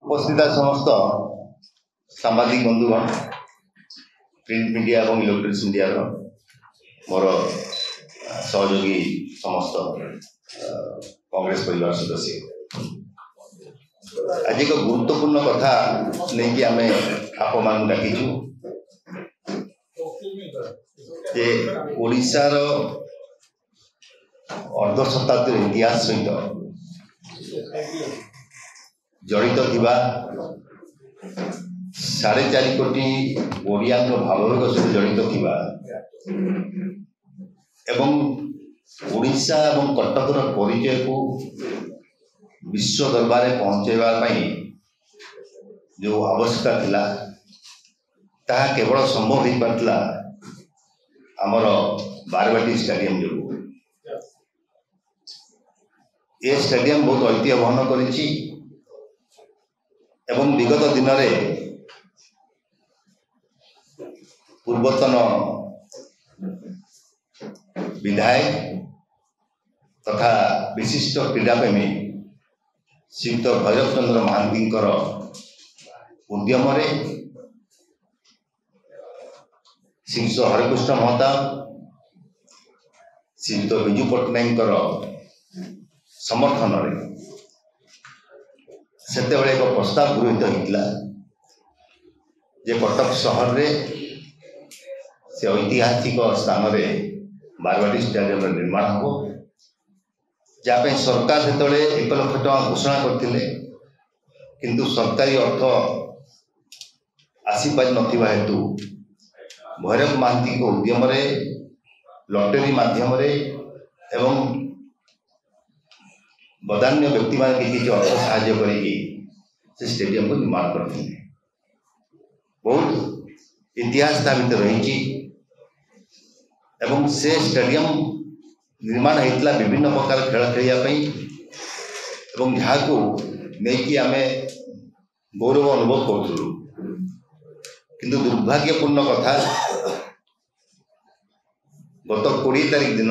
उपस्थित समस्त सामाजिक बंधुगण प्रिंट मीडिया और इलेक्ट्रोनिक्स मीडिया मोर सहयोगी समस्त कांग्रेस परिवार सदस्य आज एक गुरुत्वपूर्ण कथा नहीं कि आम आप मान डाकिचु जे ओडिशार अर्ध शताब्दी इतिहास सहित जड़ित थिबा 4.5 कोटी ओडिया भाववेग सहित जड़ित थिबा एवं ओडिशा एवं कटकर परिचय को विश्व दरबार पहुंचेबा जो आवश्यकता थिला ताहा केवल संभव हो पारला आमर बारवाटी स्टेडियम जो ये स्टेडियम बहुत ऐतिह्य वहन करिछि एवं विगत दिन में पूर्वतन विधायक तथा विशिष्ट क्रीड़ाप्रेमी श्रीयुक्त भैरव चंद्र महांती उद्यम श्रीयुक्त हरिकृष्ण महताब श्रीयुक्त विजु पट्टनायक समर्थन सेते एक प्रस्ताव गृहीत होता जे कटक सहर रे से ऐतिहासिक स्थान में बारवाटी स्टेडियम निर्माण हो जहाँ सरकार से 1 लाख टका घोषणा करते किंतु सरकारी अर्थ आसी पारि नथिबा हेतु भैरव महांती उद्यम लटरी माध्यम एवं बदान्य व्यक्ति मान किसी अर्थ साहाय्य कर स्टेडियम को निर्माण करते बहुत इतिहास भर रही एवं से स्टेडियम निर्माण होता विभिन्न प्रकार खेल खेलने एवं जहाँ को लेकिन आम गौरव अनुभव करूँ किंतु दुर्भाग्यपूर्ण कथा गत 20 तारीख दिन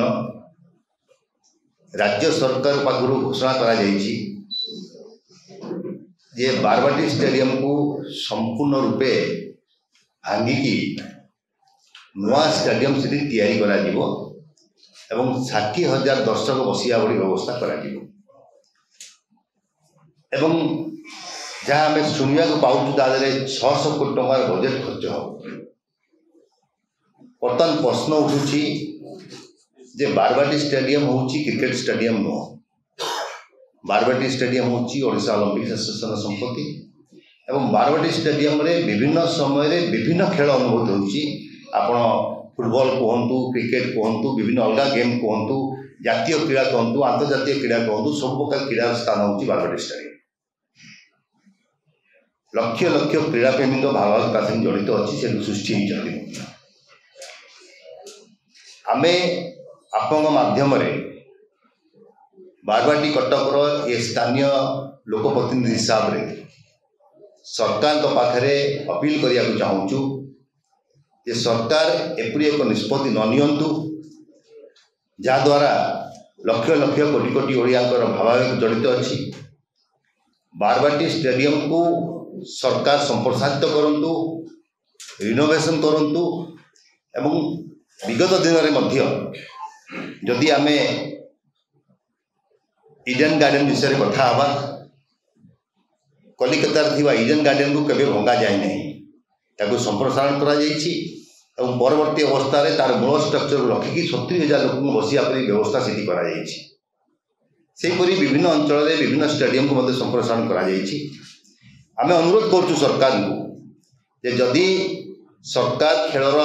राज्य सरकार पाखर घोषणा करा जे बारवाटी स्टेडियम को संपूर्ण रूपे भांगिकी नुआ स्टेडियम से तैयारी करा जीवो एवं 60,000 दर्शक बसिया भली व्यवस्था करा जीवो एवं जहाँ आम शुणा पाऊँ 600 कोटी टंकार बजेट खर्च हो बर्तमान प्रश्न उठुची जे बारवाटी स्टेडियम होची क्रिकेट स्टेडियम नुह बारवाटी स्टेडियम होची ओडिशा ओलंपिक एसोसिएशन संपत्ति एवं बारवाटी स्टेडियम रे विभिन्न समय रे विभिन्न खेल अनुभूत होची आपण फुटबॉल कहतु क्रिकेट कहतु विभिन्न अलग गेम कहतु जातीय क्रीड़ा कहतु अंतर्जातीय क्रीड़ा कहतु सब प्रकार क्रीड़ा स्थान होची बारवाटी स्टेडियम लक्ष लक्ष क्रीड़ाप्रेमी भावना जड़ित अच्छी से सृष्टि होती आमे आपण माध्यम बारवाटी कटकर ये स्थानीय लोकप्रतिनिधि हिसाब रे सरकार पाखे अपील करने को चाहूँ जे सरकार एपरी एक निष्पत्ति न नियंतु जहाद्वारा लक्ष लक्ष कोटी कोटी ओडियांकर भावावेग जड़ित अच्छी बारवाटी स्टेडियम को सरकार संप्रसारित करंतु रिनोवेशन करंतु एवं विगत दिन में जदि आम इडेन गार्डन विषय कथा हवा कलिकतार थिबा इडेन गार्डन को केबे भंगा जाए नहीं संप्रसारण करा परवर्ती अवस्था रे तार मूल स्ट्रक्चर रखिकी 70,000 लोक बसिया व्यवस्था से करी विभिन्न अंचल में विभिन्न स्टेडियम को संप्रसारण करा आम अनुरोध करूँ सरकार को जे जदि सरकार खेलर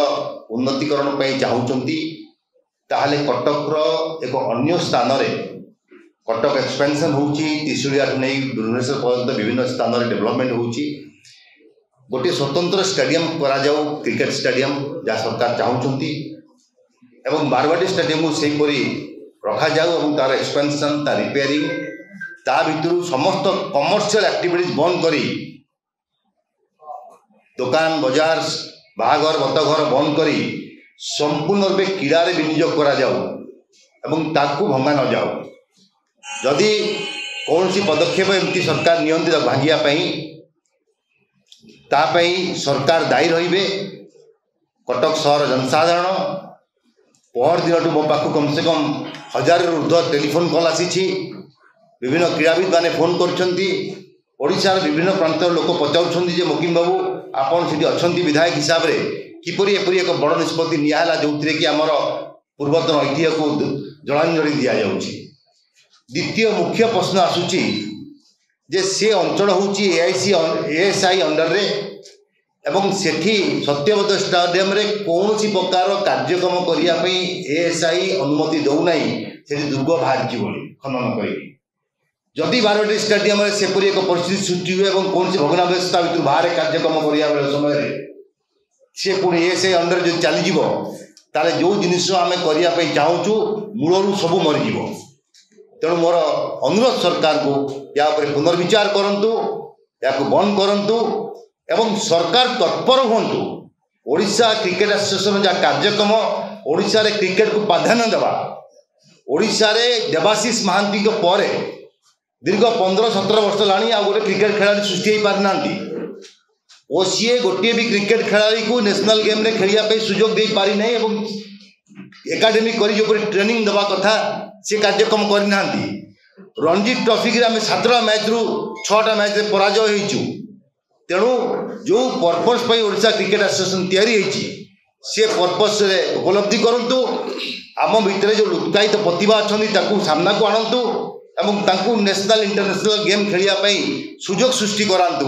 उन्नतिकरण चाहूँगी ताहले कटकर एक अन्य स्थान रे कटक एक्सपेंशन होची त्रिशूलिया नहीं भुवनेश्वर पर्यंत विभिन्न स्थान रे डेवलपमेंट होची गोटे स्वतंत्र स्टेडियम करा जाऊ क्रिकेट स्टेडियम जहाँ सरकार चाहूँगी एवं बारवाटी स्टेडियम को सेहीपरि रखा जाऊ और तार एक्सपेंशन तार रिपेयरिंग ता भितर समस्त कमर्शियल एक्टिविटीज बंद करी दुकान बाजार बाहाघर बतघर बंद करी संपूर्ण रूपे क्रीड़ा विनियोग करा जाऊ एवं ताकू भंगा न जाऊ जदि कौन सी पदक्षेप एमती सरकार नियंत्रित भांगिया तापाई सरकार दायी रहिबे। कटक सहर जनसाधारण पहर दिन मो पाखु कम से कम 1000 ऊर्ध्व टेलीफोन कॉल आसी। विभिन्न क्रीड़ाविद मैंने फोन करशार विभिन्न प्रांत लोक पचार मोकिम बाबू आपड़ से अच्छा विधायक हिसाब से किपरि एपरि एक बड़ निष्पत्ति नियाला जो कि आमर पूर्वतन ऐतिह्य को जलांजलि दि जाउछि। द्वितीय मुख्य प्रश्न आसुची जे से अंचल हूँ एएसआई अंडर रे एवं सेठी सत्यव्रत स्टेडियम रे कौन सी प्रकार कार्यक्रम करने एएसआई अनुमति दौना से दुर्ग बाहर खनन कर जदि बारवाटी स्टेडियम रे सेपरि एक परिस्थिति सृष्टि हुए और कौन भग्नावशेषता भर बाहर कार्यक्रम करने समय सी पुणी एएसआई अंडर जो चलीज ताले जो जिनिस आम करने चाहूँ मूलरू सब मरीज। तेणु मोर अनुरोध सरकार को या पुनर्विचार करंतु या बंद करंतु एवं सरकार तत्पर हूँ। ओडिशा क्रिकेट एसोसिएशन जहाँ कार्यक्रम ओडिशा रे क्रिकेट को प्राधान्य देवा ओडिशा रे देवाशीष महांती पर दीर्घ 15-17 वर्ष लाणी आ गोटे क्रिकेट खेलाड़ी सृष्टि हो पारि नांती और सी गोटे भी क्रिकेट खेलाड़ी को नेशनल गेम रे खेलिया सुजोग दे पारि नै एवं एकाडेमी करी जो ट्रेनिंग देवा कथा से कार्यक्रम करना। रणजी ट्रॉफी आम 7टा मैच रु 6टा मैच पराजय होइचु। तेणु जो पर्पस ओडिशा क्रिकेट एसोसिएशन तैयारी सी पर्पस रे उपलब्धि करंतु आम भितर जो लुकायित प्रतिभा अच्छा सामना को आणंतु एवं नेशनल इंटरनेशनल गेम खेलिया सुजोग सृष्टि करांतु।